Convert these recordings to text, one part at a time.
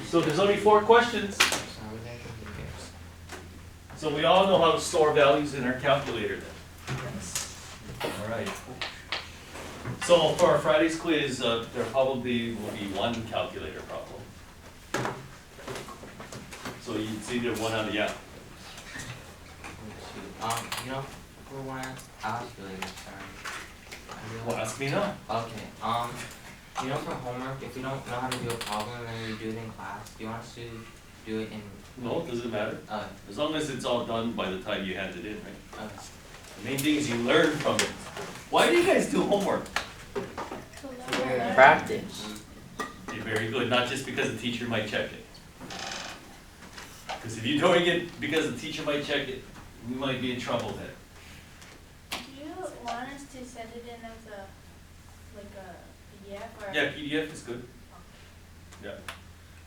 So there's only 4 questions. So we all know how to store values in our calculator then. Yes. All right. So for our Friday's quiz, there probably will be 1 calculator problem. So it's either 1 out of yeah. You know, for one, I'll ask you later, sorry. Well, ask me now. Okay, you know, for homework, if we don't know how to do a problem and we do it in class, do you want us to do it in? No, it doesn't matter. As long as it's all done by the time you hand it in, right? The main thing is you learn from it. Why do you guys do homework? Practice. You're very good, not just because the teacher might check it. Because if you're doing it because the teacher might check it, we might be in trouble then. Do you want us to send it in as a, like a PDF or? Yeah, PDF is good. Yeah.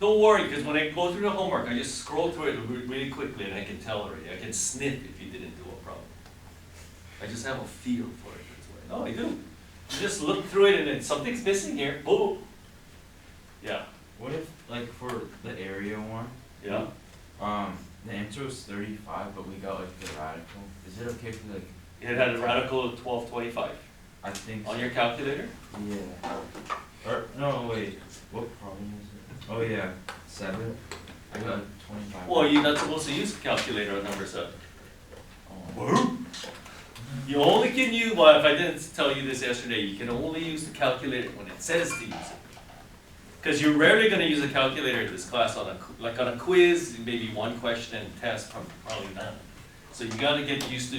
Don't worry, because when I go through the homework, I just scroll through it really quickly and I can tell already. I can sniff if you didn't do a problem. I just have a feel for it. That's why. No, I do. You just look through it and then something's missing here. Boom. Yeah. What if, like, for the area one, Yeah. the answer was 35, but we got like the radical? Is it okay if we like? It had a radical of 1225 I think. on so. your calculator. Yeah. Or no, wait. What problem is it? Oh yeah, 7. I got 25. Well, you're not supposed to use a calculator on number 7. Oh. You only can use, well, if I didn't tell you this yesterday, you can only use the calculator when it says to use it. Because you're rarely going to use a calculator in this class on on a quiz, maybe 1 question test, probably none. So you got to get used to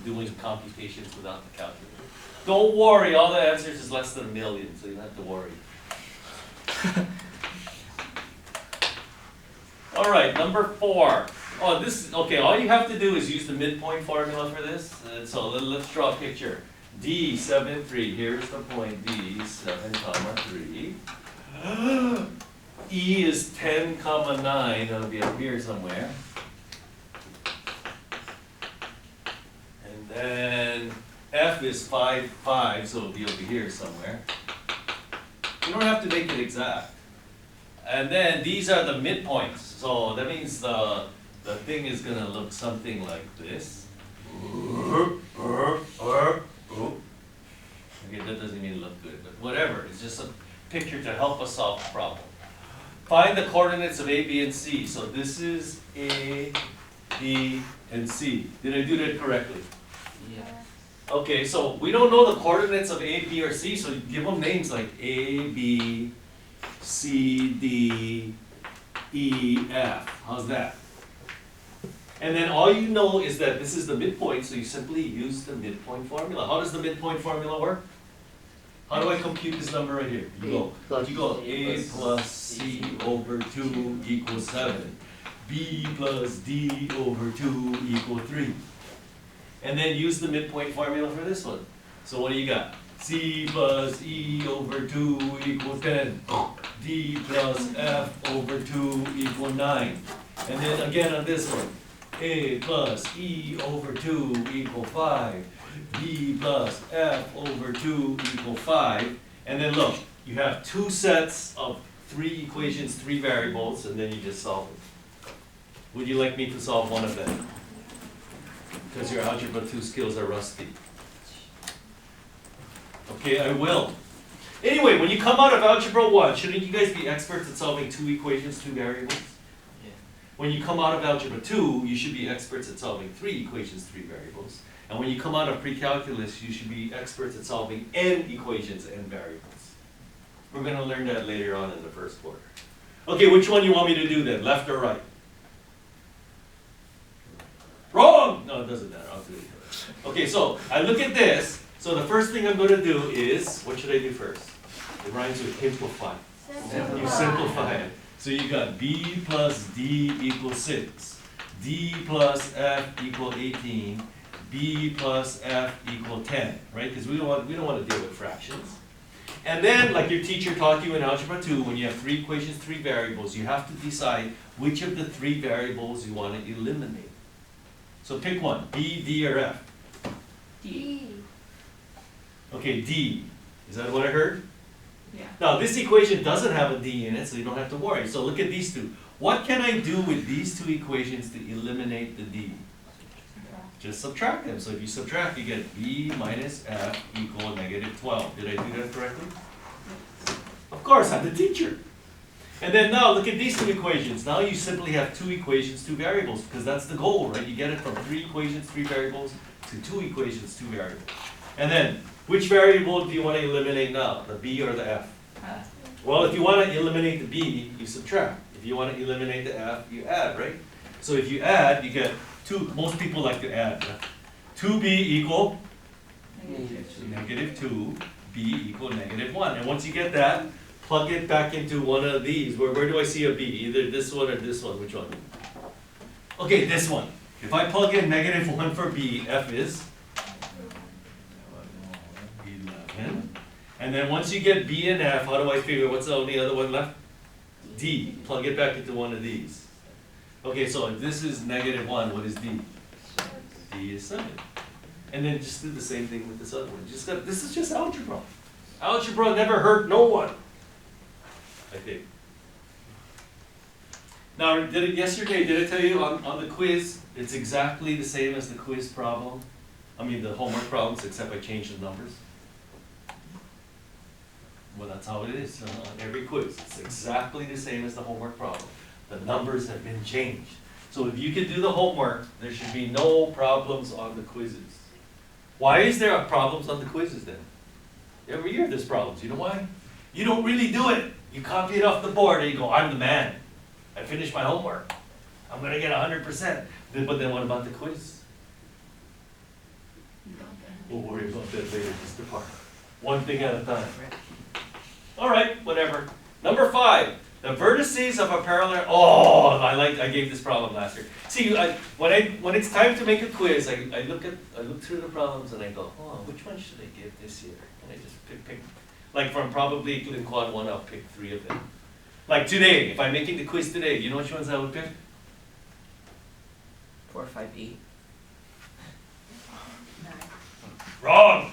doing computations without the calculator. Don't worry, all the answers is less than 1 million, so you don't have to worry. All right, number 4. Oh, this is, okay, all you have to do is use the midpoint formula for this. So let's draw a picture. D, 7, 3, here's the point, D, 7, comma 3. E is 10, comma 9, that'll be up here somewhere. And then F is 5, 5, so it'll be over here somewhere. You don't have to make it exact. And then these are the midpoints, so that means the thing is gonna look something like this. Okay, that doesn't mean look good, but whatever, it's just a picture to help us solve the problem. Find the coordinates of A, B, and C. So this is A, B, and C. Did I do that correctly? Yeah. Okay, so we don't know the coordinates of A, B, or C, so you give them names like A, B, C, D, E, F. How's that? And then all you know is that this is the midpoint, so you simply use the midpoint formula. How does the midpoint formula work? How do I compute this number right here? You go A plus C over 2 equals 7. B plus D over 2 equals 3. And then use the midpoint formula for this one. So what do you got? C plus E over 2 equals 10. D plus F over 2 equals 9. And then again on this one. A plus E over 2 equals 5. B plus F over 2 equals 5. And then look, you have 2 sets of 3 equations, 3 variables, and then you just solve it. Would you like me to solve one of them? Because your algebra 2 skills are rusty. Okay, I will. Anyway, when you come out of algebra 1, shouldn't you guys be experts at solving 2 equations, 2 variables? When you come out of algebra 2, you should be experts at solving 3 equations, 3 variables. And when you come out of pre-calculus, you should be experts at solving n equations, n variables. We're going to learn that later on in the first quarter. Okay, which one do you want me to do then, left or right? Wrong! No, it doesn't matter, I'll do it. Okay, so I look at this. So the first thing I'm going to do is, what should I do first? It rhymes with simplify. You simplify it. So you got B plus D equals 6, D plus F equal 18, B plus F equal 10, right? Because we don't want to deal with fractions. And then, like your teacher taught you in algebra 2, when you have 3 equations, 3 variables, you have to decide which of the 3 variables you want to eliminate. So pick one, B, D, or F. D. Okay, D. Is that what I heard? Yeah. Now, this equation doesn't have a d in it, so you don't have to worry. So look at these two. What can I do with these two equations to eliminate the d? Just subtract them. So if you subtract, you get b minus f equal negative 12. Did I do that correctly? Of course, I'm the teacher. And then now look at these two equations. Now you simply have two equations, two variables, because that's the goal, right? You get it from three equations, three variables, to two equations, two variables. And then, which variable do you want to eliminate now? The b or the f? Well, if you want to eliminate the b, you subtract. If you want to eliminate the f, you add, right? So if you add, you get two. Most people like to add. 2b equal negative 2, b equal negative 1. And once you get that, plug it back into one of these. Where do I see a b? Either this one or this one. Which one? Okay, this one. If I plug in negative 1 for b, f is 11. And then once you get b and f, how do I figure what's the only other one left? D. Plug it back into one of these. Okay, so if this is negative 1, what is d? D is 7. And then just do the same thing with this other one. This is just algebra. Algebra never hurt no one, I think. Now, yesterday, did I tell you on the quiz, it's exactly the same as the quiz problem? I mean, the homework problems, except I changed the numbers. Well, that's how it is on every quiz. It's exactly the same as the homework problem. The numbers have been changed. So if you can do the homework, there should be no problems on the quizzes. Why is there problems on the quizzes then? Every year there's problems. You know why? You don't really do it. You copy it off the board and you go, I'm the man. I finished my homework. I'm going to get 100%. But then what about the quiz? We'll worry about that later, Mr. Park. One thing at a time. All right, whatever. Number 5, the vertices of a parallel. Oh, I gave this problem last year. See, when it's time to make a quiz, I look through the problems and I go, oh, which one should I give this year? And I just pick. Like from probably linquad1, I'll pick 3 of them. Like today, if I'm making the quiz today, you know which ones I would pick? 4, 5, 8. Wrong.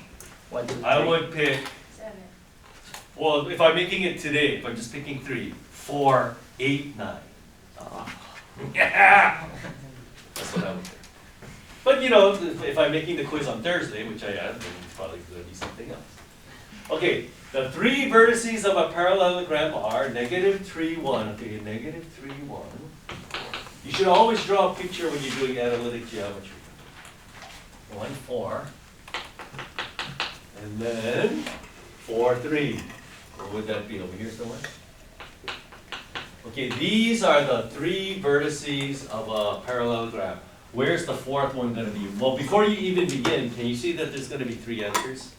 1, 2, 3. I would pick. 7. Well, if I'm making it today, if I'm just picking 3, 4, 8, 9. Yeah! That's what I would pick. But you know, if I'm making the quiz on Thursday, which I am, then it's probably going to be something else. Okay, the 3 vertices of a parallelogram are negative 3, 1. Okay, negative 3, 1. You should always draw a picture when you're doing analytic geometry. 1, 4. And then 4, 3. Where would that be? Over here somewhere? Okay, these are the 3 vertices of a parallelogram. Where's the 4th one going to be? Well, before you even begin, can you see that there's going to be 3 answers?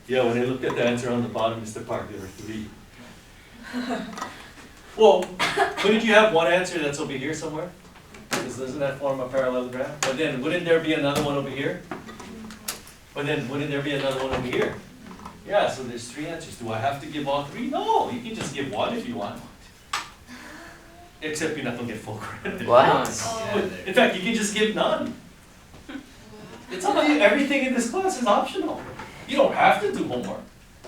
Yeah, when I looked at the answer on the bottom, Mr. Park, there were 3. Well, couldn't you have one answer that's over here somewhere? Because doesn't that form a parallelogram? But then, wouldn't there be another one over here? But then, wouldn't there be another one over here? Yeah, so there's 3 answers. Do I have to give all 3? No, you can just give 1 if you want. Except you're not going to get full credit. What? In fact, you can just give none. It's up to you. Everything in this class is optional. You don't have to do homework.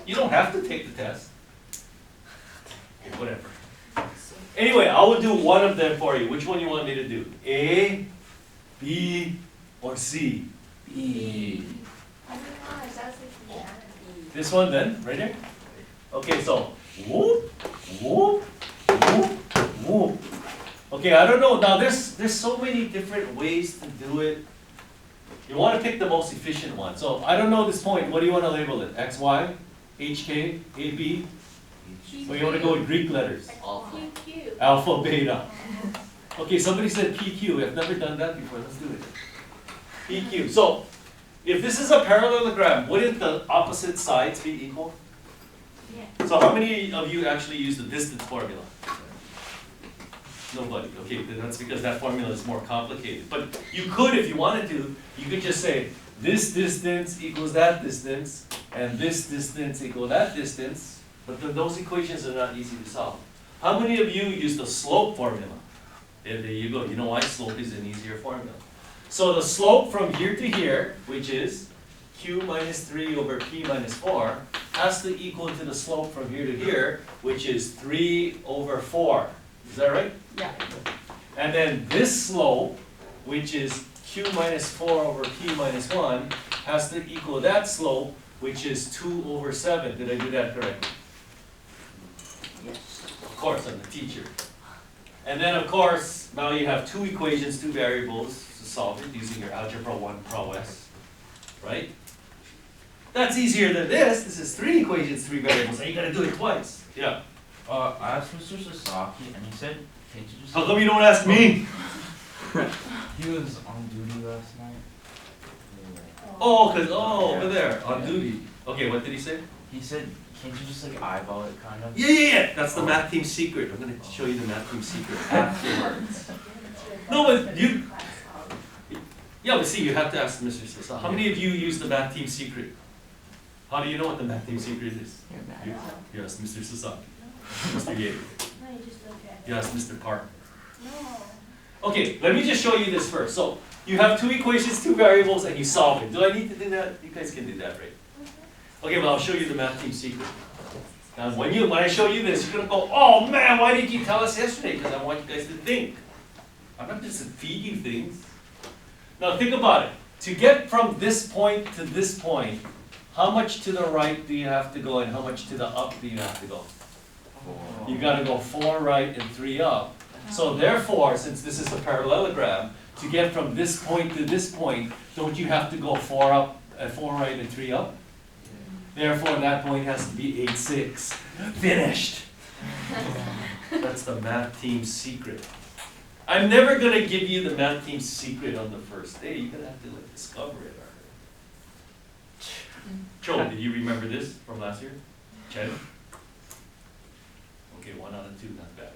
You don't have to take the test. Okay, whatever. Anyway, I will do one of them for you. Which one you want me to do? A, B, or C? B. I don't know, it sounds like the anarchy. This one then, right here? Okay, so whoop, whoop, whoop, whoop. Okay, I don't know. Now there's so many different ways to do it. You want to pick the most efficient one. So I don't know this point. What do you want to label it? X, Y, H, K, A, B? Or you want to go with Greek letters? QQ. Alpha, beta. Okay, somebody said PQ. I've never done that before. Let's do it. PQ. So if this is a parallelogram, wouldn't the opposite sides be equal? Yeah. So how many of you actually use the distance formula? Nobody. Okay, then that's because that formula is more complicated. But you could, if you wanted to, you could just say this distance equals that distance, and this distance equals that distance. But then those equations are not easy to solve. How many of you use the slope formula? There you go. You know why slope is an easier formula. So the slope from here to here, which is q minus 3 over p minus 4, has to equal to the slope from here to here, which is 3/4. Is that right? Yeah. And then this slope, which is q minus 4/p-1, has to equal that slope, which is 2/7. Did I do that correctly? Yes. Of course, I'm the teacher. And then, of course, now you have two equations, two variables to solve it using your algebra 1 prowess, right? That's easier than this. This is 3 equations, 3 variables, and you gotta do it twice. Yeah. I asked Mr. Sasaki, and he said, can't you just... How come you don't ask me? He was on duty last night. Oh, over there, on duty. Okay, what did he say? He said, can't you just like eyeball it, kind of? Yeah. That's the math team secret. I'm gonna show you the math team secret afterwards. No, but you... Yeah, but see, you have to ask Mr. Sasaki. How many of you use the math team secret? How do you know what the math team secret is? You're mad. You ask Mr. Sasaki. Mr. Yates. No, you just look at it. You ask Mr. Park. No. Okay, let me just show you this first. So, you have 2 equations, 2 variables, and you solve it. Do I need to do that? You guys can do that, right? Okay, well, I'll show you the math team secret. Now, when I show you this, you're gonna go, oh man, why didn't you tell us yesterday? Because I want you guys to think. I'm not just to feed you things. Now, think about it. To get from this point to this point, how much to the right do you have to go, and how much to the up do you have to go? You gotta go 4 right and 3 up. So therefore, since this is a parallelogram, to get from this point to this point, don't you have to go 4 up, 4 right and 3 up? Therefore, that point has to be 8, 6. Finished. That's the math team's secret. I'm never gonna give you the math team's secret on the first day. You're gonna have to like discover it. Joe, did you remember this from last year? Chen? Okay, 1 out of 2, not bad.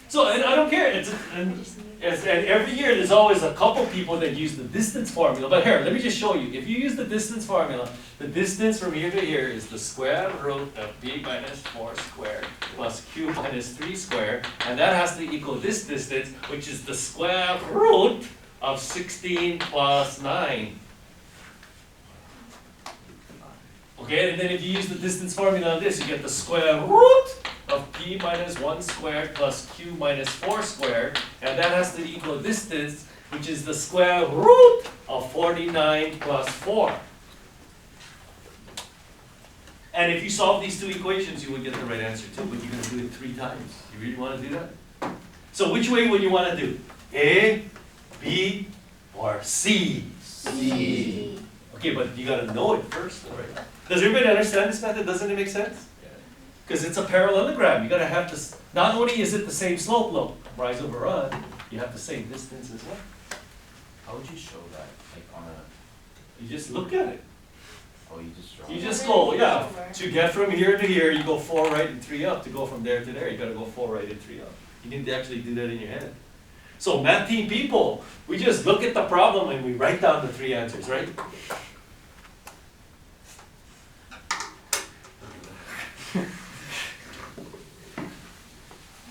So, and I don't care. And every year there's always a couple people that use the distance formula. But here, let me just show you. If you use the distance formula, the distance from here to here is the square root of b minus 4 squared plus q minus 3 squared. And that has to equal this distance, which is the square root of 16 plus 9. Okay, and then if you use the distance formula of this, you get the square root of p minus 1 squared plus q minus 4 squared, and that has to equal distance, which is the square root of 49 plus 4. And if you solve these 2 equations, you would get the right answer too, but you're going to do it 3 times. You really want to do that? So which way would you want to do? A, B, or C? C. Okay, but you got to know it first, all right? Does everybody understand this method? Doesn't it make sense? Because it's a parallelogram. You got to have to, not only is it the same slope, look, rise over run, you have the same distance as well. How would you show that? Like on a... You just look at it. Oh, you just draw You it? just go, yeah, to get from here to here, you go 4 right and 3 up. To go from there to there, you got to go 4 right and 3 up. You need to actually do that in your head. So math team people, we just look at the problem and we write down the 3 answers, right?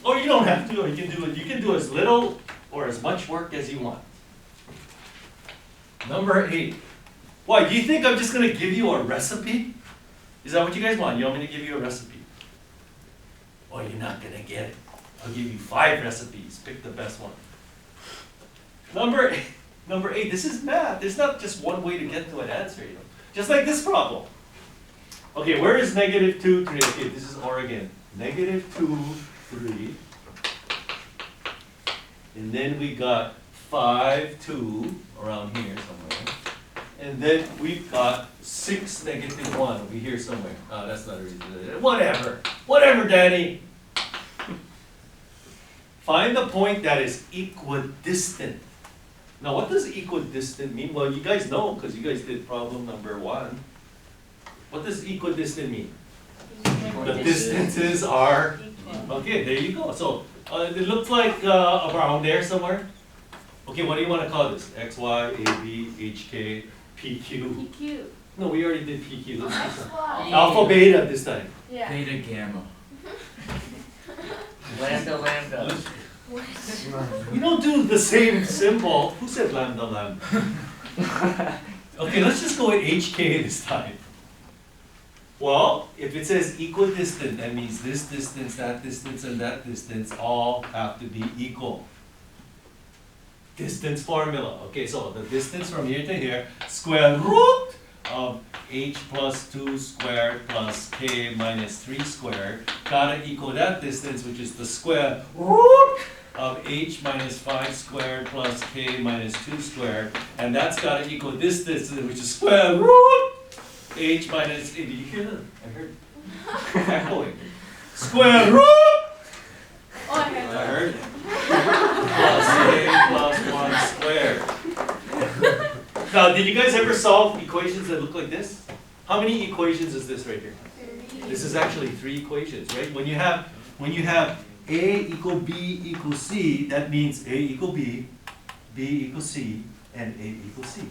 Or you don't have to, or you can do it. You can do as little or as much work as you want. Number 8. Why, do you think I'm just going to give you a recipe? Is that what you guys want? You want me to give you a recipe? Oh, you're not going to get it. I'll give you 5 recipes. Pick the best one. Number 8, this is math. There's not just one way to get to an answer, you know. Just like this problem. Okay, where is -2, 3? Okay, this is Oregon. -2, 3. And then we got 5, 2, around here somewhere. And then we've got 6, -1 over here somewhere. Oh, that's not a reason. Whatever. Whatever, Danny. Find the point that is equidistant. Now, what does equidistant mean? Well, you guys know, because you guys did problem number 1. What does equidistant mean? The distances are, okay, there you go. So, it looks like around there somewhere. Okay, what do you want to call this? X, Y, A, B, H, K, P, Q. PQ. No, we already did PQ. Let's That's do why. alpha, beta this time. Yeah. Beta, gamma. Lambda. We don't do the same symbol. Who said lambda, lambda? Okay, let's just go with HK this time. Well, if it says equidistant, that means this distance, that distance, and that distance all have to be equal. Distance formula. Okay, so the distance from here to here, square root of h plus 2 squared plus k minus 3 squared, gotta equal that distance, which is the square root of h minus 5 squared plus k minus 2 squared, and that's gotta equal this distance, which is square root h minus, hey, did you hear that? I heard echoing. Square root! Oh, I heard I that. heard it. Plus a plus 1 squared. Now, did you guys ever solve equations that look like this? How many equations is this right here? This is actually 3 equations, right? When you have A equal B equal C, that means A equal B, B equals C, and A equals C.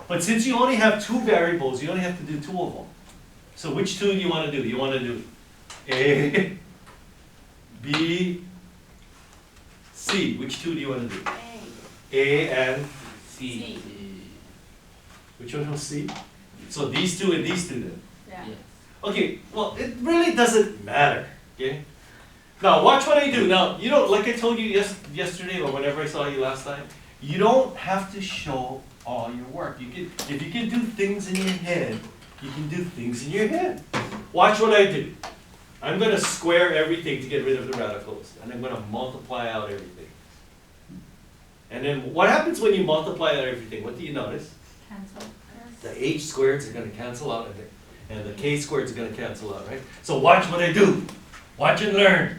But since you only have 2 variables, you only have to do 2 of them. So which 2 do you want to do? You want to do A, B, C. Which 2 do you want to do? A and C. which one was C? So these 2 and these 2 then. Yeah. Yes. Okay, well, it really doesn't matter, okay? Now, watch what I do. Now, you know, like I told you yesterday or whenever I saw you last time, you don't have to show all your work. You can, if you can do things in your head, you can do things in your head. Watch what I do. I'm going to square everything to get rid of the radicals, and I'm going to multiply out everything. And then what happens when you multiply out everything? What do you notice? Cancel. The h squareds are going to cancel out, and the k squareds are going to cancel out, right? So watch what I do. Watch and learn.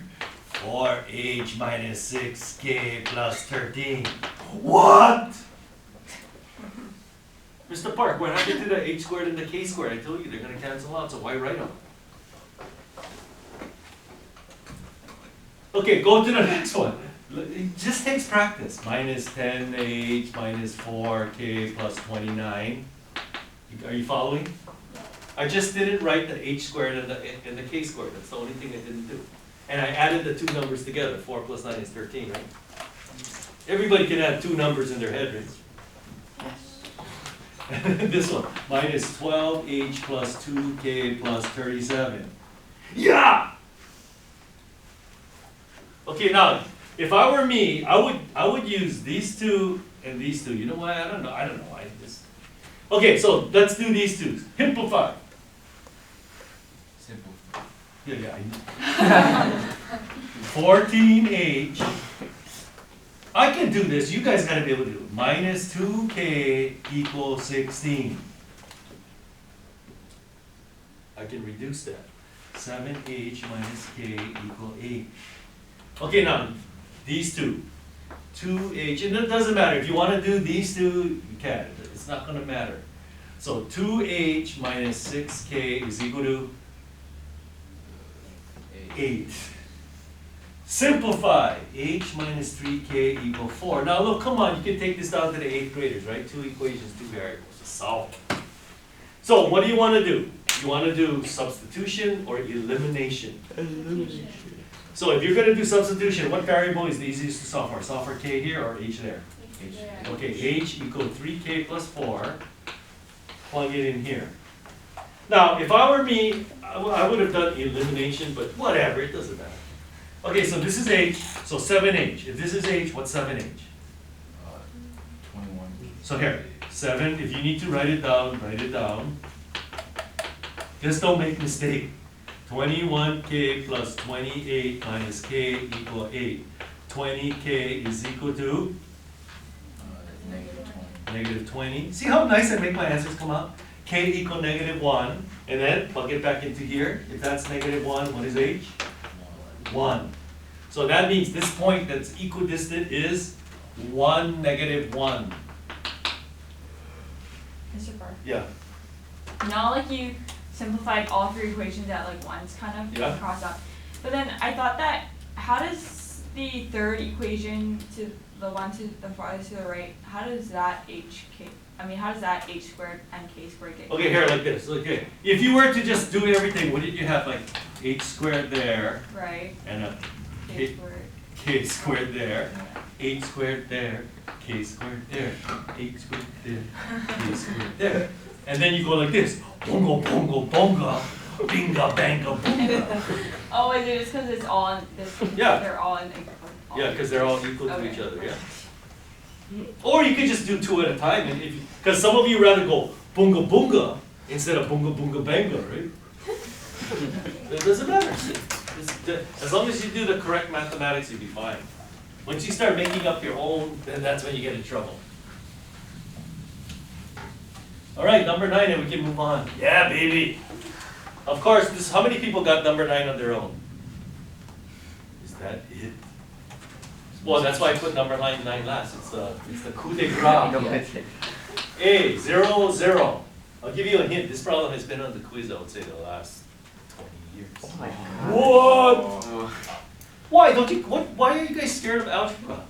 4h minus 6k plus 13. What? Mr. Park, what happened to the h squared and the k squared? I told you they're going to cancel out, so why write them? Okay, go to the next one. It just takes practice. Minus 10h minus 4k plus 29. Are you following? I just didn't write the h squared and the k squared. That's the only thing I didn't do. And I added the 2 numbers together. 4 plus 9 is 13, right? Everybody can have 2 numbers in their head, right? This one. Minus 12h plus 2k plus 37. Yeah! Okay, now, if I were me, I would use these 2 and these 2. You know why? I don't know why. Okay, so let's do these 2. Simplify. Simple. Yeah. 14h. I can do this. You guys gotta be able to do it. Minus 2k equals 16. I can reduce that. 7h minus k equal 8. Okay, now, these 2. 2h, and it doesn't matter. If you want to do these 2, you can. It's not going to matter. So 2h minus 6k is equal to 8. Simplify. H minus 3k equal 4. Now look, come on, you can take this down to the 8th graders, right? 2 equations, 2 variables. Just solve it. So what do you want to do? You want to do substitution or elimination? Elimination. So if you're going to do substitution, what variable is the easiest to solve for? Solve for k here or h there? H. Yeah. Okay, h equal 3k plus 4. Plug it in here. Now, if I were me, I would have done elimination, but whatever, it doesn't matter. Okay, so this is h, so 7h. If this is h, what's 7h? 21. So here, 7, if you need to write it down, write it down. Just don't make mistake. 21k plus 28 minus k equal 8. 20k is equal to Negative 20. negative 20. See how nice I make my answers come out? K equal negative 1, and then plug it back into here. If that's negative 1, what is h? 1. So that means this point that's equidistant is 1, negative 1. Mr. Park. Yeah. Not like you simplified all 3 equations at like once, kind of Yeah. crossed out. But then I thought that how does the 3rd equation to the one to the farthest to the right, how does that how does that h squared and k squared get? Okay, here like this. Okay. If you were to just do everything, what did you have? Like h squared there, Right. and a K squared. k squared there, h squared there, k squared there, h squared there, k squared there. And then you go like this. Bongo, bongo, bongo. Binga, banga, boonga. Oh, is it just because it's all in this? Yeah. They're all in. All Yeah, because they're all equal to Okay. each other, yeah. Or you could just do two at a time, and because some of you rather go boonga boonga instead of boonga boonga banga, right? It doesn't matter. As long as you do the correct mathematics, you'll be fine. Once you start making up your own, then that's when you get in trouble. All right, number 9, and we can move on. Yeah, baby. Of course, how many people got number 9 on their own? Is that it? Well, that's why I put number 9 last. It's the coup de grace. A, 0, 0. I'll give you a hint. This problem has been on the quiz, I would say, the last 20 years. Oh my What? Why don't you? Why are you guys scared of algebra?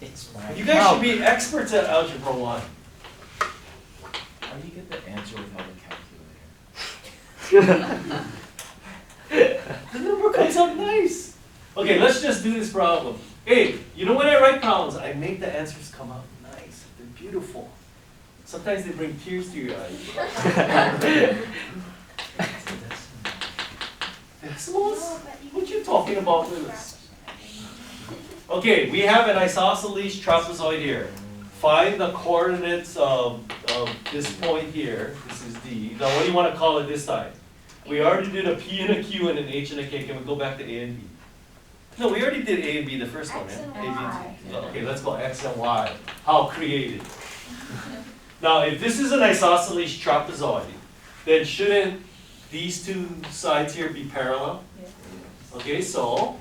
It's my You guys should be experts at algebra 1. How do you get the answer without a calculator? The number comes out nice. Okay, let's just do this problem. Hey, you know when I write problems, I make the answers come out nice. They're beautiful. Sometimes they bring tears to your eyes. Decimals? What you talking about, Lewis? Okay, we have an isosceles trapezoid here. Find the coordinates of this point here. This is D. Now, what do you want to call it this time? We already did a P and a Q and an H and a K. Can we go back to A and B? No, we already did A and B the first one, X right? and A, B, Y. and T. Okay, let's go X and Y. How creative. Now, if this is an isosceles trapezoid, then shouldn't these two sides here be parallel? Yeah. Okay, so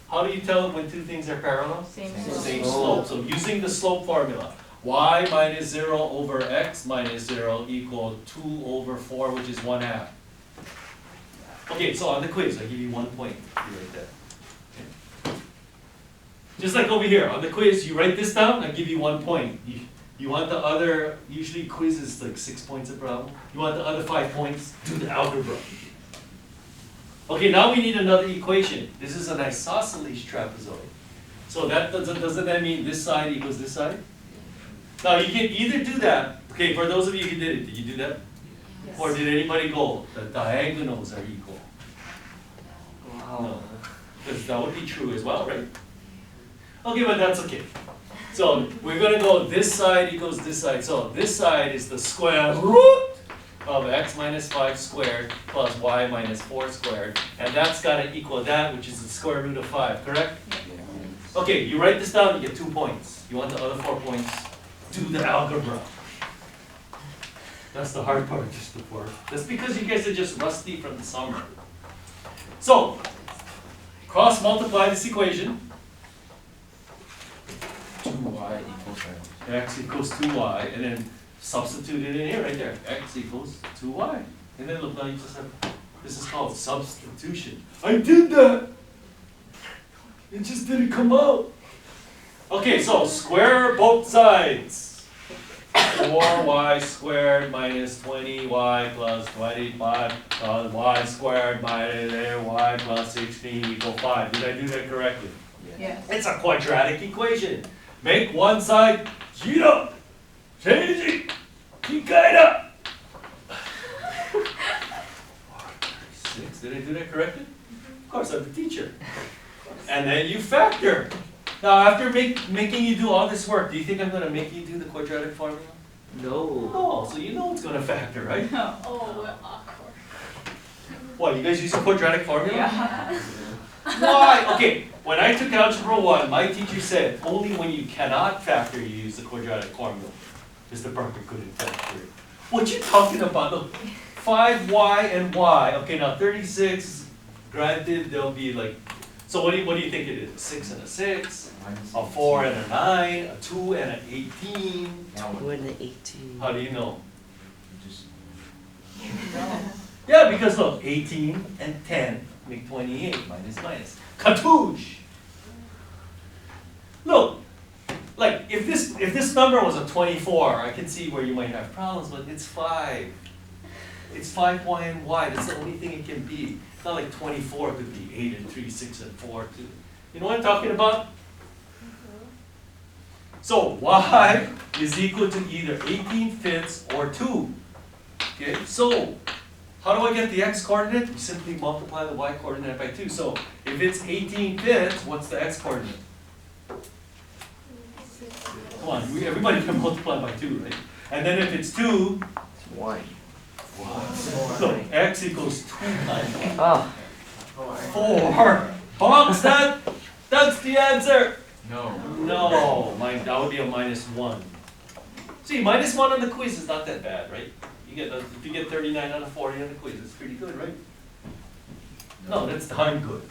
how do you tell when two things are parallel? Same. Same slope. So using the slope formula, y minus 0 over x minus 0 equal 2 over 4, which is 1/2. Okay, so on the quiz, I give you 1 point. You write that. Okay. Just like over here, on the quiz, you write this down, I give you 1 point. You want the other, usually quiz is like 6 points a problem. You want the other 5 points, do the algebra. Okay, now we need another equation. This is an isosceles trapezoid. So that doesn't that mean this side equals this side? Now you can either do that, okay, for those of you who did it, did you do that? Yes. Or did anybody go, the diagonals are equal? No, because that would be true as well, right? Okay, but that's okay. So we're gonna go this side equals this side. So this side is the square root of x minus 5 squared plus y minus 4 squared. And that's gotta equal that, which is the square root of 5, correct? Okay, you write this down, you get 2 points. You want the other 4 points? Do the algebra. That's the hard part, just the part. That's because you guys are just rusty from the summer. So, cross multiply this equation. 2y equals X equals 2y, and then substitute it in here, right there. X equals 2y. And then look, now you just have, this is called substitution. I did that! It just didn't come out. Okay, so square both sides. 4y squared minus 20y plus 25 plus y squared minus y plus 16 equal 5. Did I do that correctly? Yes. It's a quadratic equation. Make one side 0. Change it. Kikaida. 6. Did I do that correctly? Of course, I'm the teacher. And then you factor. Now, after making you do all this work, do you think I'm going to make you do the quadratic formula? No. No, so you know it's going to factor, right? No. Oh, we're awkward. What, you guys use a quadratic formula? Yeah. Why? Okay, when I took Algebra 1, my teacher said, only when you cannot factor, you use the quadratic formula. Mr. Parker couldn't factor it. What you talking about? Look, 5y and y. Okay, now 36, granted, there'll be like, so what do you think it is? A 6 and a 6, a 4 and a 9, a 2 and an 18. 2 and 18. How do you know? Just Yeah, because look, 18 and 10 make 28, minus minus. Cartouche! Look, like if this number was a 24, I can see where you might have problems, but it's 5. It's 5y and y, that's the only thing it can be. It's not like 24 could be 8 and 3, 6 and 4, 2. You know what I'm talking about? So y is equal to either 18 fifths or 2. Okay, so How do I get the x coordinate? You simply multiply the y coordinate by 2. So if it's 18 fifths, what's the x coordinate? Come on, everybody can multiply by 2, right? And then if it's 2, It's 1. so x equals 2 times Oh. 4. Box that! That's the answer! No. No, that would be a -1. See, -1 on the quiz is not that bad, right? If you get 39 out of 40 on the quiz, it's pretty good, right? No, that's darn good.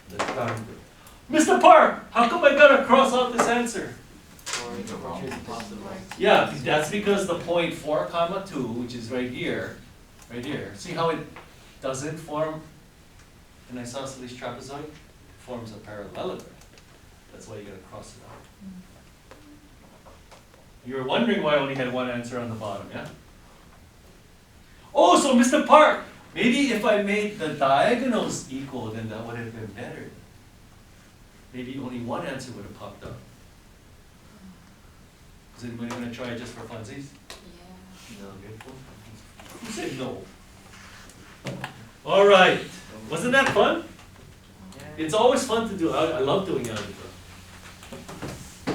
That's darn good. Mr. Park, how come I gotta cross out this answer? Yeah, that's because the point 4, comma 2, which is right here, see how it doesn't form an isosceles trapezoid? It forms a parallelogram. That's why you gotta cross it out. You were wondering why I only had one answer on the bottom, yeah? Oh, so Mr. Park, maybe if I made the diagonals equal, then that would have been better. Maybe only one answer would have popped up. Is anybody gonna try it just for funsies? No, good. Who said no? All right. Wasn't that fun? It's always fun to do. I love doing algebra.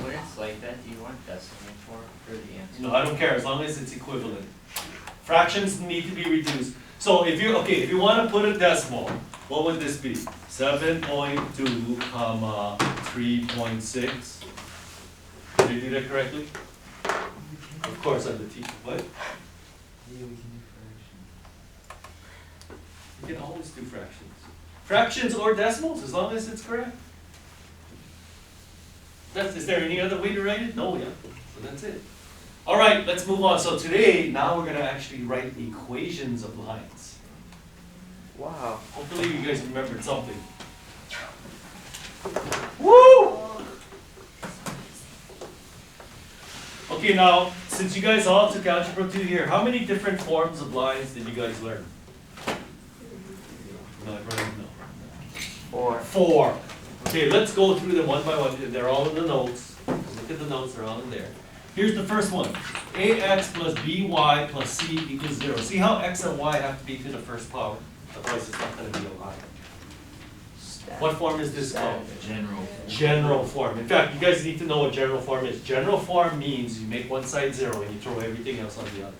When it's like that, do you want decimal for the answer? No, I don't care as long as it's equivalent. Fractions need to be reduced. So if you want to put a decimal, what would this be? 7.2, comma 3.6. Did you do that correctly? Of course, I'm the teacher. What? Yeah, we can do fractions. You can always do fractions. Fractions or decimals, as long as it's correct. Is there any other way to write it? No, yeah. So that's it. All right, let's move on. So today, now we're going to actually write equations of lines. Wow. Hopefully you guys remembered something. Woo! Okay, now, since you guys all took Algebra 2 here, how many different forms of lines did you guys learn? No, everyone know. 4. 4. Okay, let's go through them one by one. They're all in the notes. Look at the notes, they're all in there. Here's the first one. ax plus by plus c equals 0. See how x and y have to be to the first power? Otherwise it's not going to be a line. What form is this called? General. General form. In fact, you guys need to know what general form is. General form means you make one side 0 and you throw everything else on the other.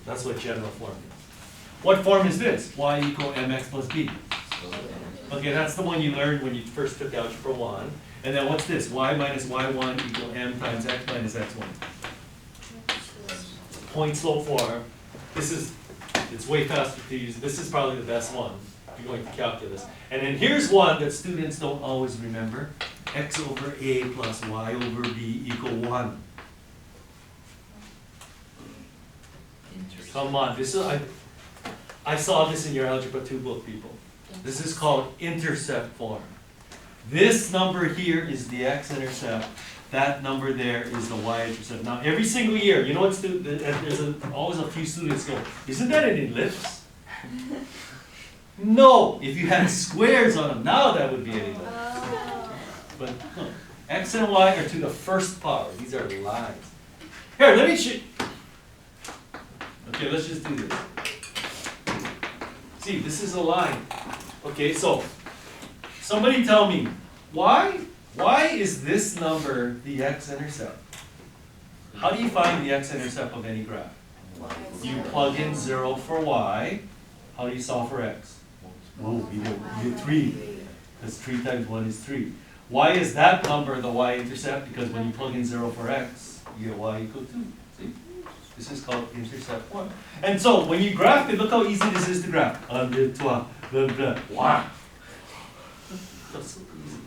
That's what general form is. What form is this? Y equal mx plus b. Okay, that's the one you learned when you first took Algebra 1. And then what's this? Y minus y1 equal m times x minus x1. Point slope form. It's way faster to use. This is probably the best one if you're going to calculus. And then here's one that students don't always remember. X over a plus y over b equal 1. Come on, I saw this in your Algebra 2 book, people. This is called intercept form. This number here is the x-intercept. That number there is the y-intercept. Now, every single year, you know what, there's always a few students go, isn't that an ellipse? No, if you had squares on them, now that would be an ellipse. But no, x and y are to the first power. These are lines. Here, let me show. Okay, let's just do this. See, this is a line. Okay, so somebody tell me, why is this number the x-intercept? How do you find the x-intercept of any graph? You plug in 0 for y. How do you solve for x? Oh, you get 3. Because 3 times 1 is 3. Why is that number the y-intercept? Because when you plug in 0 for x, you get y equal 2. See? This is called intercept form. And so when you graph it, look how easy this is to graph. Un, deux, trois, blah, blah. Wow. That's so easy.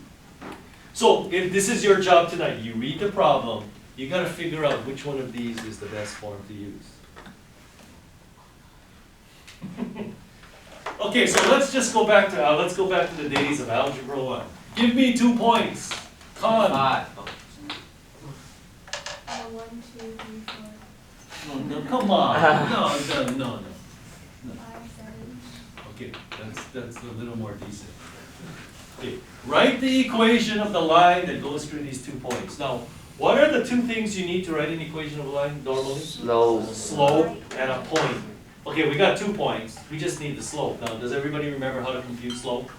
So if this is your job tonight, you read the problem, you got to figure out which one of these is the best form to use. Okay, so let's just go back to the days of Algebra 1. Give me 2 points. Con. 5. 1, 2, 3, 4, No, come on. No. 5, 7. Okay, that's a little more decent. Okay, write the equation of the line that goes through these 2 points. Now, what are the 2 things you need to write an equation of a line normally? Slope. Slope and a point. Okay, we got 2 points, we just need the slope. Now, does everybody remember how to compute slope?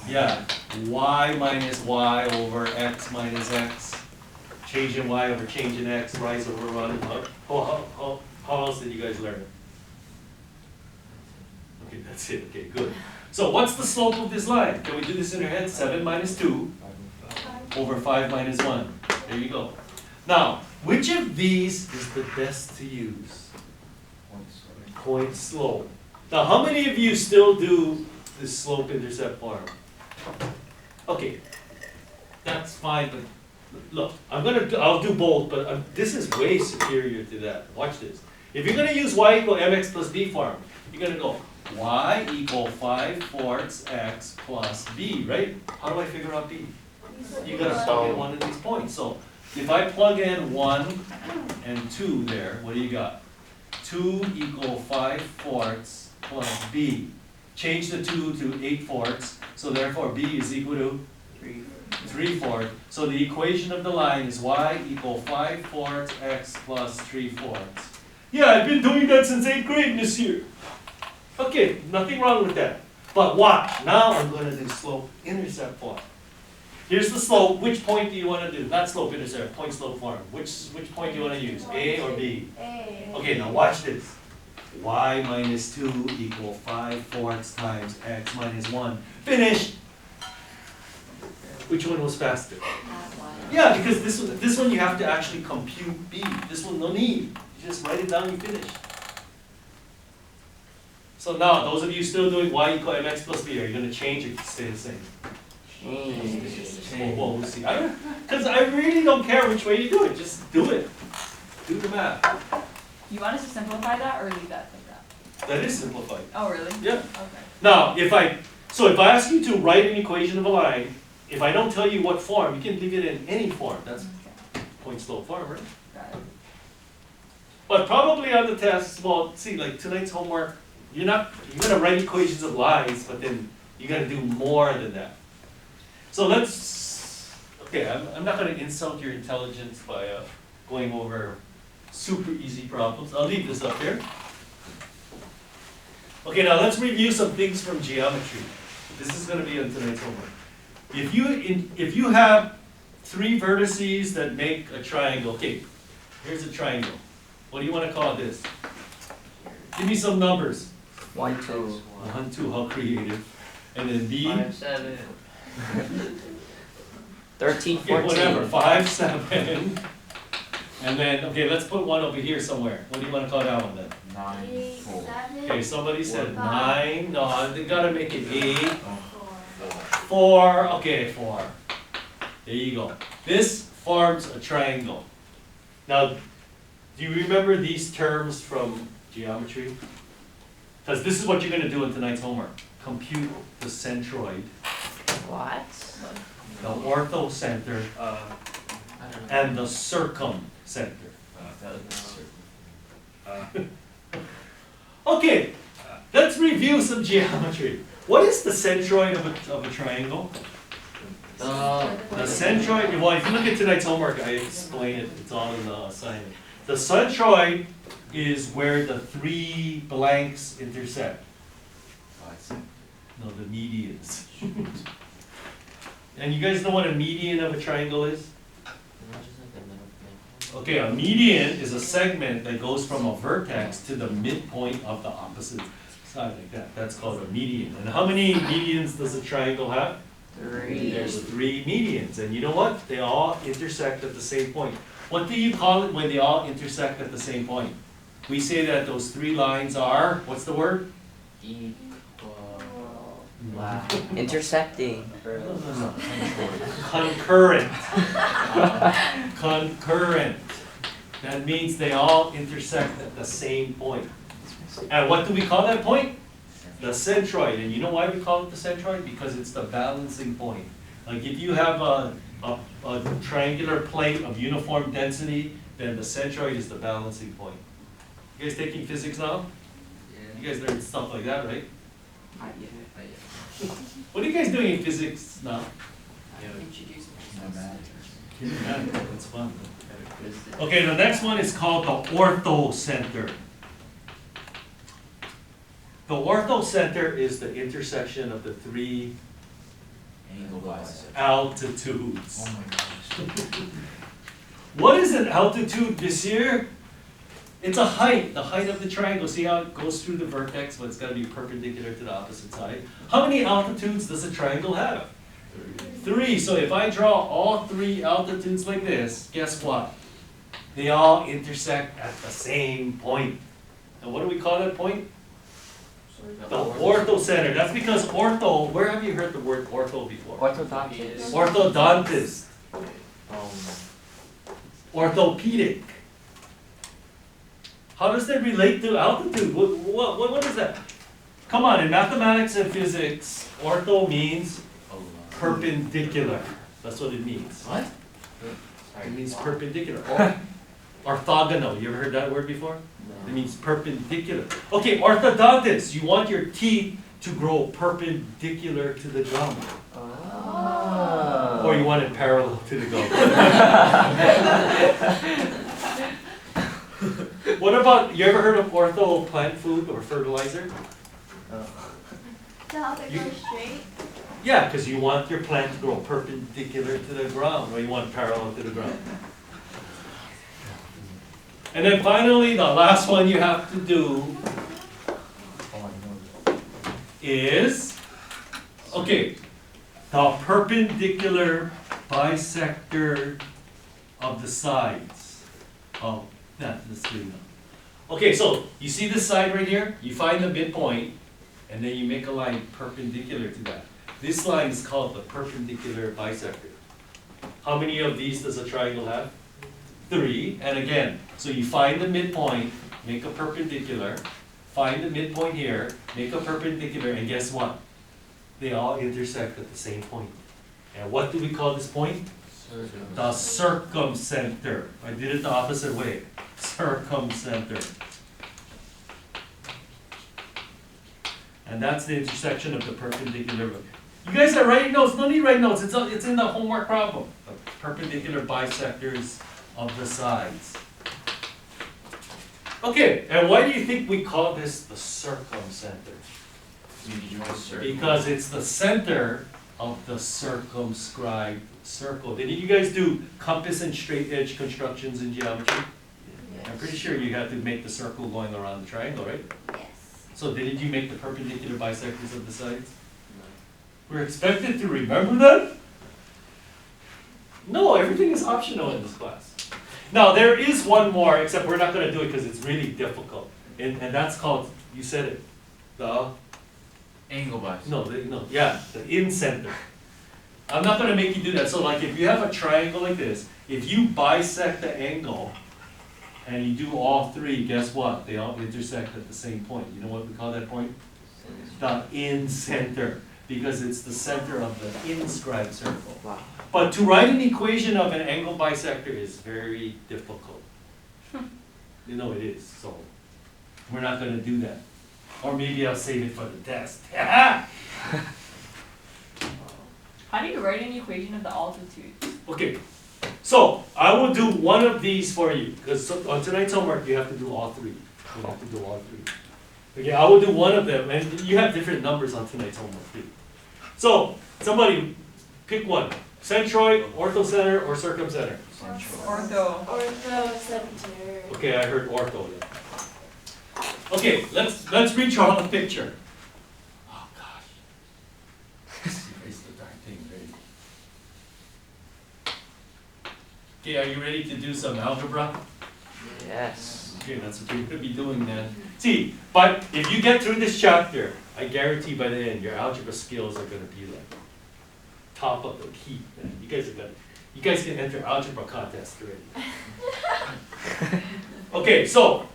Yeah, y minus y over x minus x. Change in y over change in x, rise over run. How else did you guys learn it? Okay, that's it, okay, good. So what's the slope of this line? Can we do this in our head? 7 minus 2 over 5 minus 1. There you go. Now, which of these is the best to use? Point slope. Now, how many of you still do this slope intercept form? Okay, that's fine, but look, I'll do both, but this is way superior to that. Watch this. If you're gonna use y equal mx plus b form, you're gonna go y equal 5/4 x plus b, right? How do I figure out b? You gotta plug in one of these points. So if I plug in 1 and 2 there, what do you got? 2 equal 5/4 plus b. Change the 2 to 8/4, so therefore b is equal to 3/4. So the equation of the line is y equal 5/4 x plus 3/4. Yeah, I've been doing that since 8th grade this year. Okay, nothing wrong with that. But watch, now I'm going to do slope intercept form. Here's the slope. Which point do you want to do? Not slope intercept, point slope form. Which point do you want to use? A or B? A. Okay, now watch this. Y minus 2 equal 5/4 times x minus 1. Finish! Which one was faster? Yeah, because this one you have to actually compute B. This one, no need. You just write it down, you finish. So now, those of you still doing y equal mx plus b, are you going to change or stay the same? Well, we'll see. Because I really don't care which way you do it. Just do it. Do the math. You want us to simplify that or leave that like that? That is simplified. Oh, really? Yeah. Okay. Now, if I ask you to write an equation of a line, if I don't tell you what form, you can leave it in any form. That's Okay. point slope form, right? Got it. But probably on the test, well, see, like tonight's homework, you're gonna write equations of lines, but then you're gonna do more than that. So okay, I'm not gonna insult your intelligence by going over super easy problems. I'll leave this up here. Okay, now let's review some things from geometry. This is gonna be on tonight's homework. If you have 3 vertices that make a triangle, okay, here's a triangle. What do you want to call this? Give me some numbers. 1, 2, 1, 2, how creative. And then B, 5, 7, 13, okay, 14. whatever, 5, 7. And then, okay, let's put 1 over here somewhere. What do you want to call that one then? 9, 8, 4. 7, Okay, somebody said 5. 9. No, they gotta make it 8. 4. 4, okay, 4. There you go. This forms a triangle. Now, do you remember these terms from geometry? Because this is what you're going to do in tonight's homework. Compute the centroid, What? the orthocenter, I don't know. and the circumcenter. Okay, let's review some geometry. What is the centroid of a triangle? The centroid, well, if you look at tonight's homework, I explain it, it's all in the assignment. The centroid is where the 3 blanks intersect. No, the medians. And you guys know what a median of a triangle is? Not just like the middle thing. Okay, a median is a segment that goes from a vertex to the midpoint of the opposite side like that. That's called a median. And how many medians does a triangle have? 3. There's 3 medians, and you know what? They all intersect at the same point. What do you call it when they all intersect at the same point? We say that those 3 lines are, what's the word? Equal. Wow. Intersecting. No. Concurrent. Concurrent. That means they all intersect at the same point. And what do we call that point? The centroid. And you know why we call it the centroid? Because it's the balancing point. Like if you have a triangular plate of uniform density, then the centroid is the balancing point. You guys taking physics now? You guys learned stuff like that, right? What are you guys doing in physics now? Yeah, that's fun. Okay, the next one is called the orthocenter. The orthocenter is the intersection of the three Angle bisector. altitudes. Oh my gosh. What is an altitude this year? It's a height, the height of the triangle. See how it goes through the vertex, but it's gotta be perpendicular to the opposite side. How many altitudes does a triangle have? 3. So if I draw all 3 altitudes like this, guess what? They all intersect at the same point. And what do we call that point? The orthocenter. That's because ortho, where have you heard the word ortho before? Orthodontist. Orthodontist. Orthopedic. How does that relate to altitude? What is that? Come on, in mathematics and physics, ortho means perpendicular. That's what it means. What? It means perpendicular. Orthogonal. You ever heard that word before? It means perpendicular. Okay, orthodontist. You want your teeth to grow perpendicular to the gum. Oh. Or you want it parallel to the gum. What about, you ever heard of ortho plant food or fertilizer? So how they You- go straight? Yeah, because you want your plant to grow perpendicular to the ground, or you want parallel to the ground. And then finally, the last one you have to do is, okay, the perpendicular bisector of the sides. Oh, that's good enough. Okay, so you see this side right here? You find the midpoint, and then you make a line perpendicular to that. This line is called the perpendicular bisector. How many of these does a triangle have? 3, and again, so you find the midpoint, make a perpendicular, find the midpoint here, make a perpendicular, and guess what? They all intersect at the same point. And what do we call this point? The circumcenter. I did it the opposite way. Circumcenter. And that's the intersection of the perpendicular. You guys are writing notes. No need to write notes. It's in the homework problem. The perpendicular bisectors of the sides. Okay, and why do you think we call this the circumcenter? Because it's the center of the circumscribed circle. Did you guys do compass and straight edge constructions in geometry? I'm pretty sure you had to make the circle going around the triangle, right? Yes. So didn't you make the perpendicular bisectors of the sides? We're expected to remember that? No, everything is optional in this class. Now, there is one more, except we're not going to do it because it's really difficult. And that's called, you said it, the, Angle bisector. the in-center. I'm not going to make you do that. So like if you have a triangle like this, if you bisect the angle and you do all 3, guess what? They all intersect at the same point. You know what we call that point? The in-center. Because it's the center of the inscribed circle. Wow. But to write an equation of an angle bisector is very difficult. You know it is, so we're not going to do that. Or maybe I'll save it for the test. How do you write an equation of the altitude? Okay, so I will do one of these for you, because on tonight's homework you have to do all 3. You have to do all 3. Okay, I will do one of them, and you have different numbers on tonight's homework too. So, somebody pick one. Centroid, orthocenter, or circumcenter? Ortho. Orthocenter. Okay, I heard ortho then. Okay, let's redraw the picture. Oh gosh. Erase the darn thing, right? Okay, are you ready to do some algebra? Yes. Okay, that's what you're gonna be doing then. See, but if you get through this chapter, I guarantee by the end, your algebra skills are gonna be like top of the heap, man. You guys can enter algebra contest already. Okay, so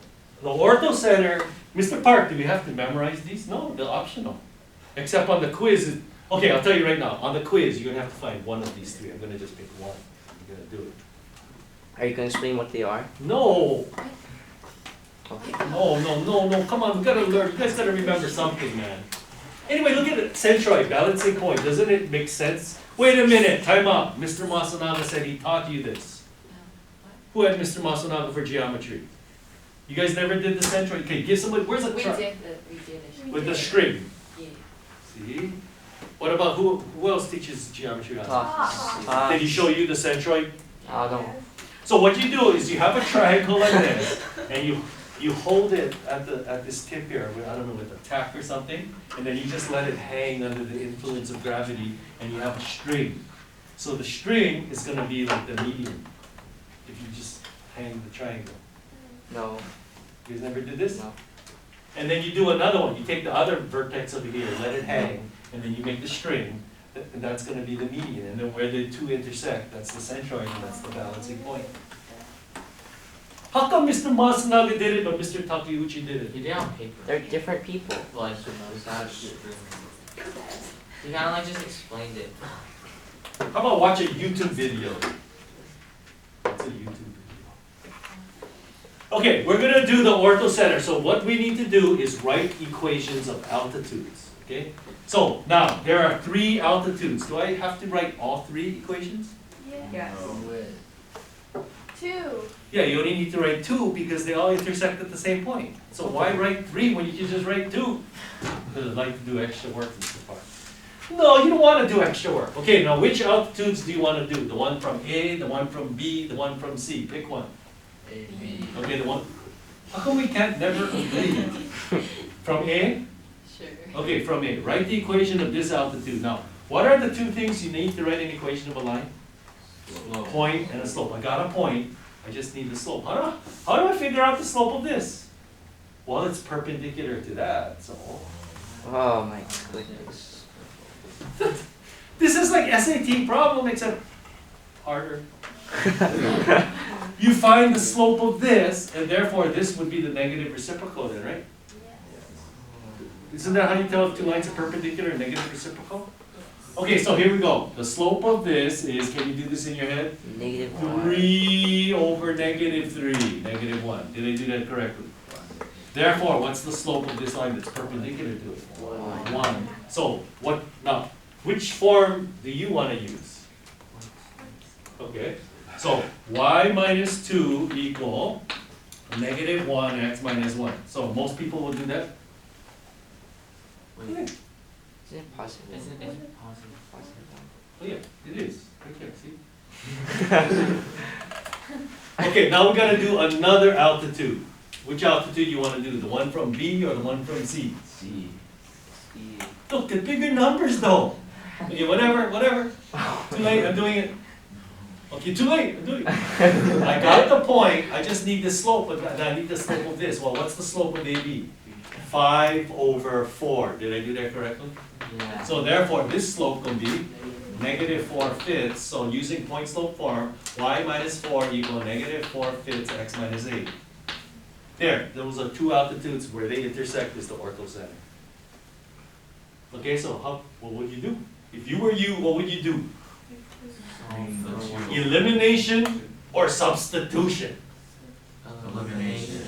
the orthocenter, Mr. Park, do we have to memorize these? No, they're optional. Except on the quiz, okay, I'll tell you right now, on the quiz, you're gonna have to find one of these 3. I'm gonna just pick one. I'm gonna do it. Are you gonna explain what they are? No, Okay. no, come on, we gotta learn, you guys gotta remember something, man. Anyway, look at it, centroid, balancing point, doesn't it make sense? Wait a minute, time out, Mr. Masunaga said he taught you this. Who had Mr. Masunaga for geometry? You guys never did the centroid, okay, give somebody, where's the We chart? did it. with the string. See? What about who else teaches geometry class? Did he show you the centroid? don't. So what you do is you have a triangle like this, and you hold it at this tip here, I don't know, with a tack or something, and then you just let it hang under the influence of gravity, and you have a string. So the string is going to be like the median, if you just hang the triangle. No. You guys never did this? No. And then you do another one. You take the other vertex over here, let it hang, and then you make the string, and that's going to be the median. And then where the two intersect, that's the centroid, and that's the balancing point. How come Mr. Masunaga did it, but Mr. Takeuchi did it? You did it on paper. They're different people. Like, you kinda like just explained it. How about watch a YouTube video? What's a YouTube video? Okay, we're going to do the orthocenter. So what we need to do is write equations of altitudes. Okay? So now, there are 3 altitudes. Do I have to write all 3 equations? Yes. With 2. Yeah, you only need to write 2 because they all intersect at the same point. So why write 3 when you can just write 2? Because I'd like to do extra work in this part. No, you don't want to do extra work. Okay, now which altitudes do you want to do? The one from A, the one from B, the one from C? Pick one. A, B. Okay, the one. How come we can't never agree? From A? Sure. Okay, from A. Write the equation of this altitude. Now, what are the 2 things you need to write an equation of a line? A point and a slope. I got a point. I just need the slope. How do I figure out the slope of this? Well, it's perpendicular to that, so. Oh my goodness. This is like SAT problem except harder. You find the slope of this, and therefore this would be the negative reciprocal then, right? Isn't that how you tell if 2 lines are perpendicular and negative reciprocal? Okay, so here we go. The slope of this is, can you do this in your head? -1. 3 over -3, -1. Did I do that correctly? Therefore, what's the slope of this line that's perpendicular to it? 1. So, now, which form do you want to use? Okay, so y minus 2 equal -1 x minus 1. So, most people will do that? Wait, Is it possible? is it positive? Oh yeah, it is. Right there, see? Okay, now we gotta do another altitude. Which altitude you wanna do? The one from B or the one from C? C. Look, the bigger numbers though. Okay, whatever. Too late, I'm doing it. Okay, too late, I'm doing it. I got the point, I just need the slope, but I need the slope of this. Well, what's the slope of AB? 5 over 4. Did I do that correctly? Yeah. So therefore, this slope will be -4/5. So using point slope form, y minus 4 equal -4/5 x minus 8. There, those are 2 altitudes where they intersect is the orthocenter. Okay, so what would you do? If you were you, what would you do? Elimination or substitution? Elimination.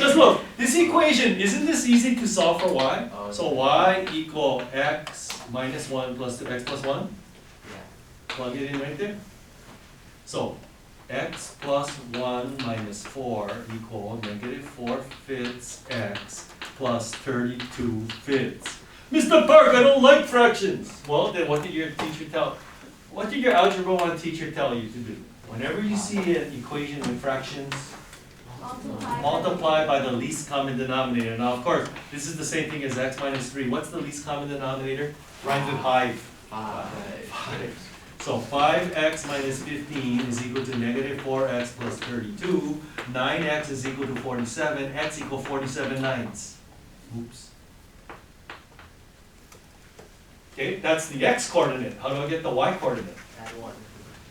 Just look, this equation, isn't this easy to solve for y? So y equal x minus 1 plus 2x plus 1? Yeah. Plug it in right there. So x plus 1 minus 4 equal -4/5 x plus 32/5. Mr. Park, I don't like fractions. Well, then what did your Algebra 1 teacher tell you to do? Whenever you see an equation with fractions, multiply by the least common denominator. Now, of course, this is the same thing as x minus 3. What's the least common denominator? Rhymes with hive. 5. So 5x minus 15 is equal to -4x plus 32. 9x is equal to 47. X equal 47/9. Oops. Okay, that's the x coordinate. How do I get the y coordinate? Add 1.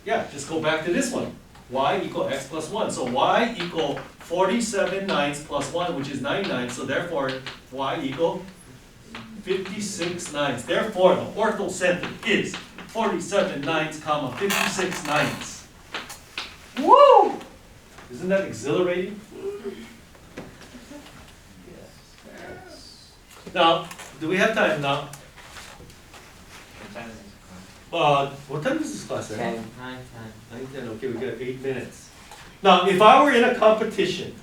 Yeah, just go back to this one. Y equal x plus 1. So y equal 47/9 plus 1, which is 9/9. So therefore, y equal 56/9. Therefore, the orthocenter is 47/9, comma 56/9. Woo! Isn't that exhilarating? Now, do we have time now? What time is this class? 10. 9:10. Okay, we got 8 minutes. Now, if I were in a competition,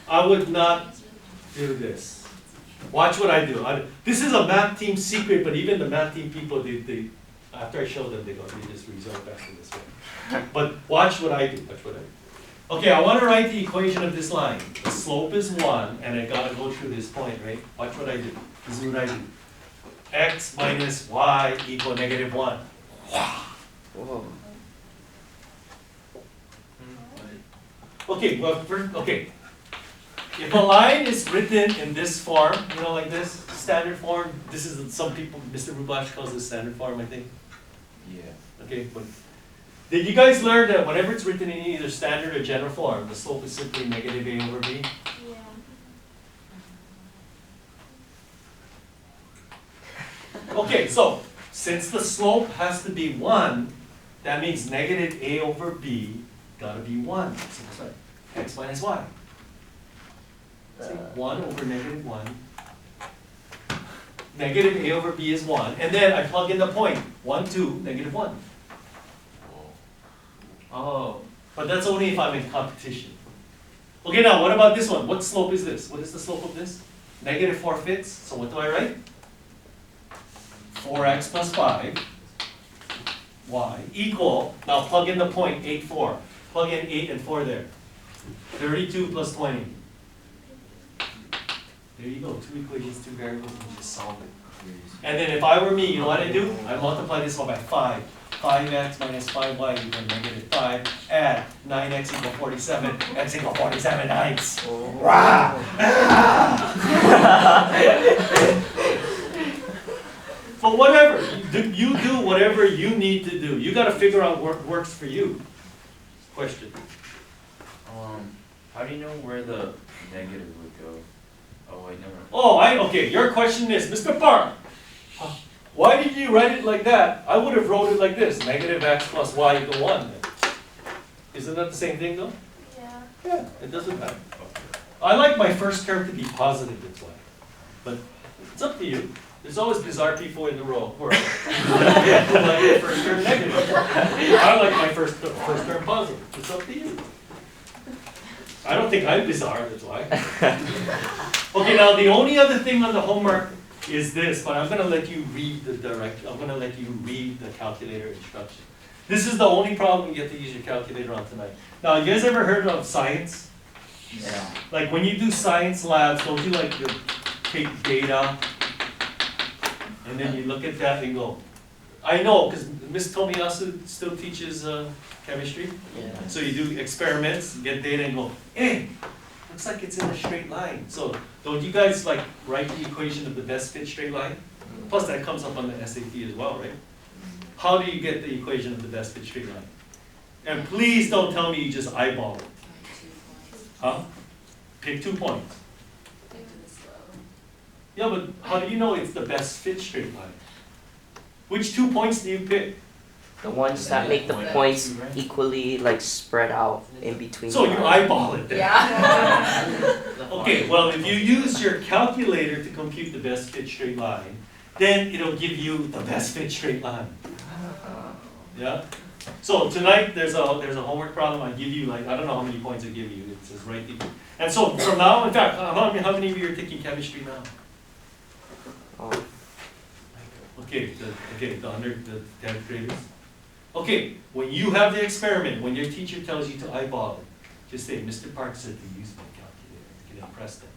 I would not do this. Watch what I do. This is a math team secret, but even the math team people, they after I show them, they just resort back to this way. But watch what I do. Watch what I do. Okay, I want to write the equation of this line. The slope is 1, and I gotta go through this point, right? Watch what I do. This is what I do. X minus y equal -1. Whoa. Okay, well, okay. If a line is written in this form, you know, like this, standard form, this is, some people, Mr. Rubash calls this standard form, I think. Yeah. Okay, but did you guys learn that whenever it's written in either standard or general form, the slope is simply -a/b? Yeah. Okay, so since the slope has to be 1, that means -a/b gotta be 1. So that's right. X minus y. See, 1 over -1. -a/b is 1. And then I plug in the point. 1, 2, -1. Oh, but that's only if I'm in competition. Okay, now what about this one? What slope is this? What is the slope of this? -4/5. So what do I write? 4x plus 5 y equal, now plug in the point, 8, 4. Plug in 8 and 4 there. 32 plus 20. There you go, 2 equations, 2 variables, and just solve it. And then if I were me, you know what I do? I multiply this one by 5. 5x minus 5y equals -5. Add 9x equal 47. X equal 47, nice. Rah! But whatever, you do whatever you need to do. You gotta figure out what works for you. Question. How do you know where the negative would go? Oh wait, never. Oh, okay, your question is, Mr. Park, why did you write it like that? I would have wrote it like this, -x plus y equal 1. Isn't that the same thing though? Yeah. Yeah, it doesn't matter. I like my first term to be positive, that's why. But it's up to you. There's always bizarre people in the world who like their first term negative. I like my first term positive. It's up to you. I don't think I'm bizarre, that's why. Okay, now the only other thing on the homework is this, but I'm gonna let you read I'm gonna let you read the calculator instruction. This is the only problem you get to use your calculator on tonight. Now, you guys ever heard of science? Yeah. Like when you do science labs, don't you like to take data and then you look at that and go, I know, because Ms. Tomiyasu still teaches chemistry. Yeah. So you do experiments, get data and go, hey, looks like it's in a straight line. So don't you guys like write the equation of the best fit straight line? Plus that comes up on the SAT as well, right? How do you get the equation of the best fit straight line? And please don't tell me you just eyeball it. Huh? Pick 2 points. Yeah, but how do you know it's the best fit straight line? Which 2 points do you pick? The ones that make the points equally like spread out in between. So you eyeball it then. Yeah. Okay, well, if you use your calculator to compute the best fit straight line, then it'll give you the best fit straight line. Yeah? So tonight, there's a homework problem. I give you like, I don't know how many points I give you. It says right here. And so from now, in fact, how many of you are taking chemistry now? Oh, Okay, the 10th graders. Okay, when you have the experiment, when your teacher tells you to eyeball it, just say, Mr. Park said to use my calculator. You can impress them.